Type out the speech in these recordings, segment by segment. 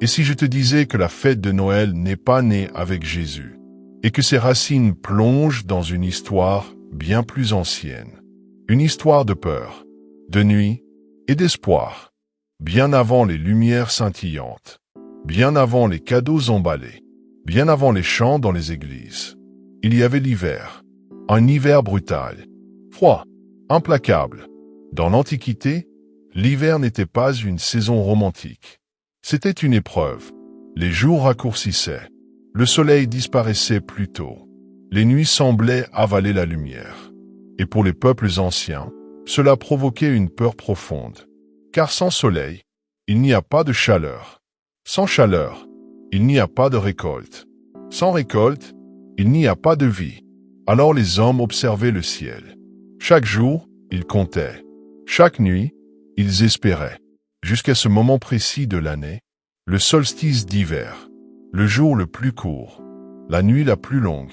Et si je te disais que la fête de Noël n'est pas née avec Jésus, et que ses racines plongent dans une histoire bien plus ancienne, une histoire de peur, de nuit et d'espoir, bien avant les lumières scintillantes, bien avant les cadeaux emballés, bien avant les chants dans les églises, il y avait l'hiver, un hiver brutal, froid, implacable. Dans l'Antiquité, l'hiver n'était pas une saison romantique. C'était une épreuve. Les jours raccourcissaient. Le soleil disparaissait plus tôt. Les nuits semblaient avaler la lumière. Et pour les peuples anciens, cela provoquait une peur profonde. Car sans soleil, il n'y a pas de chaleur. Sans chaleur, il n'y a pas de récolte. Sans récolte, il n'y a pas de vie. Alors les hommes observaient le ciel. Chaque jour, ils comptaient. Chaque nuit, ils espéraient. Jusqu'à ce moment précis de l'année, le solstice d'hiver, le jour le plus court, la nuit la plus longue,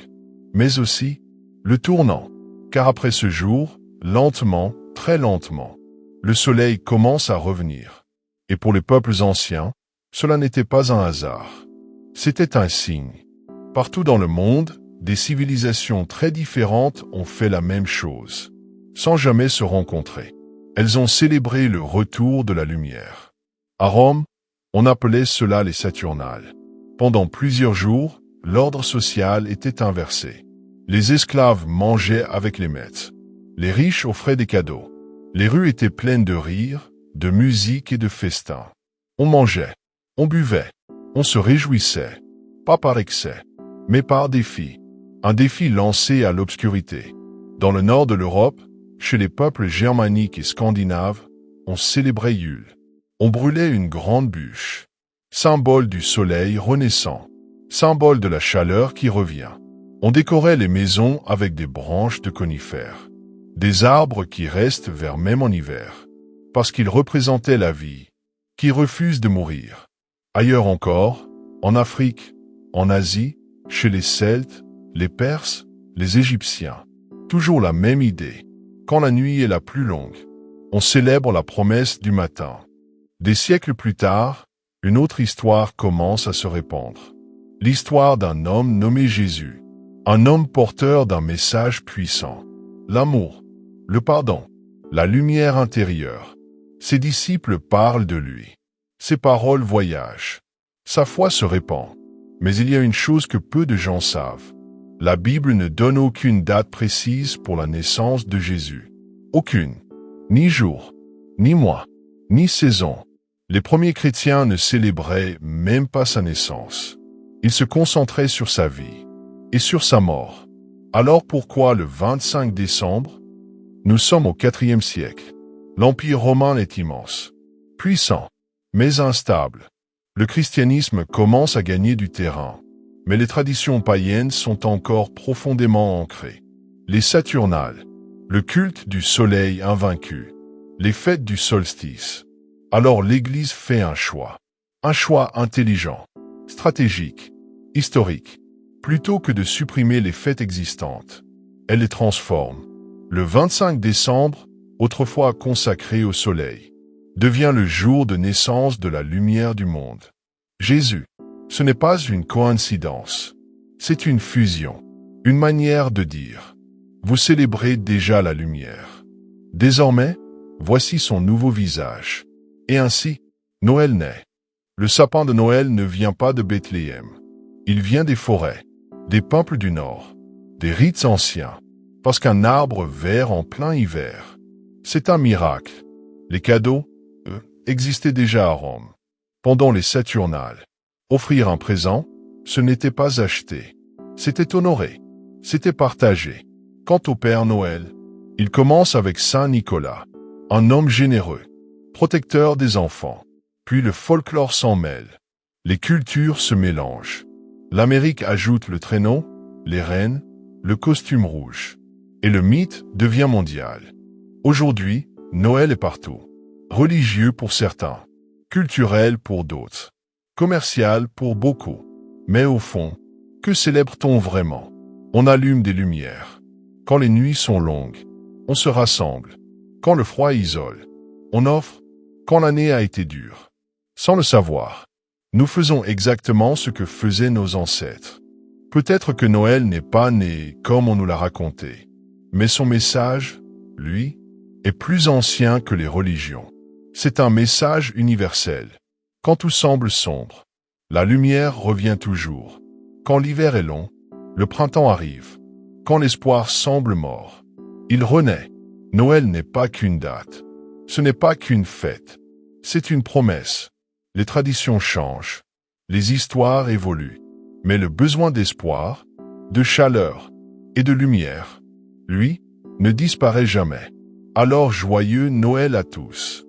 mais aussi le tournant, car après ce jour, lentement, très lentement, le soleil commence à revenir. Et pour les peuples anciens, cela n'était pas un hasard. C'était un signe. Partout dans le monde, des civilisations très différentes ont fait la même chose, sans jamais se rencontrer. Elles ont célébré le retour de la lumière. À Rome, on appelait cela les Saturnales. Pendant plusieurs jours, l'ordre social était inversé. Les esclaves mangeaient avec les maîtres. Les riches offraient des cadeaux. Les rues étaient pleines de rires, de musique et de festins. On mangeait, on buvait, on se réjouissait, pas par excès, mais par défi. Un défi lancé à l'obscurité. Dans le nord de l'Europe, chez les peuples germaniques et scandinaves, on célébrait Yule. On brûlait une grande bûche, symbole du soleil renaissant, symbole de la chaleur qui revient. On décorait les maisons avec des branches de conifères, des arbres qui restent verts même en hiver, parce qu'ils représentaient la vie, qui refuse de mourir. Ailleurs encore, en Afrique, en Asie, chez les Celtes, les Perses, les Égyptiens, toujours la même idée. Quand la nuit est la plus longue, on célèbre la promesse du matin. Des siècles plus tard, une autre histoire commence à se répandre. L'histoire d'un homme nommé Jésus. Un homme porteur d'un message puissant. L'amour, le pardon, la lumière intérieure. Ses disciples parlent de lui. Ses paroles voyagent. Sa foi se répand. Mais il y a une chose que peu de gens savent. La Bible ne donne aucune date précise pour la naissance de Jésus. Aucune. Ni jour, ni mois, ni saison. Les premiers chrétiens ne célébraient même pas sa naissance. Ils se concentraient sur sa vie et sur sa mort. Alors pourquoi le 25 décembre? Nous sommes au IVe siècle. L'Empire romain est immense, puissant, mais instable. Le christianisme commence à gagner du terrain, mais les traditions païennes sont encore profondément ancrées. Les Saturnales, le culte du soleil invaincu, les fêtes du solstice. Alors l'Église fait un choix intelligent, stratégique, historique. Plutôt que de supprimer les fêtes existantes, elle les transforme. Le 25 décembre, autrefois consacré au soleil, devient le jour de naissance de la lumière du monde. Jésus, ce n'est pas une coïncidence, c'est une fusion, une manière de dire. Vous célébrez déjà la lumière. Désormais, voici son nouveau visage. Et ainsi, Noël naît. Le sapin de Noël ne vient pas de Bethléem. Il vient des forêts, des peuples du Nord, des rites anciens, parce qu'un arbre vert en plein hiver, c'est un miracle. Les cadeaux, eux, existaient déjà à Rome. Pendant les Saturnales, offrir un présent, ce n'était pas acheter, c'était honoré, c'était partagé. Quant au Père Noël, il commence avec Saint Nicolas, un homme généreux, protecteur des enfants. Puis le folklore s'en mêle. Les cultures se mélangent. L'Amérique ajoute le traîneau, les rennes, le costume rouge. Et le mythe devient mondial. Aujourd'hui, Noël est partout. Religieux pour certains, culturel pour d'autres, commercial pour beaucoup. Mais au fond, que célèbre-t-on vraiment? On allume des lumières. Quand les nuits sont longues, on se rassemble. Quand le froid isole, on offre. Quand l'année a été dure, sans le savoir, Nous faisons exactement ce que faisaient nos ancêtres. Peut-être que Noël n'est pas né comme on nous l'a raconté, mais son message, lui, est plus ancien que les religions. C'est un message universel. Quand tout semble sombre, la lumière revient toujours. Quand l'hiver est long, le printemps arrive. Quand l'espoir semble mort, il renaît. Noël n'est pas qu'une date. Ce n'est pas qu'une fête. C'est une promesse. Les traditions changent. Les histoires évoluent. Mais le besoin d'espoir, de chaleur et de lumière, lui, ne disparaît jamais. Alors joyeux Noël à tous.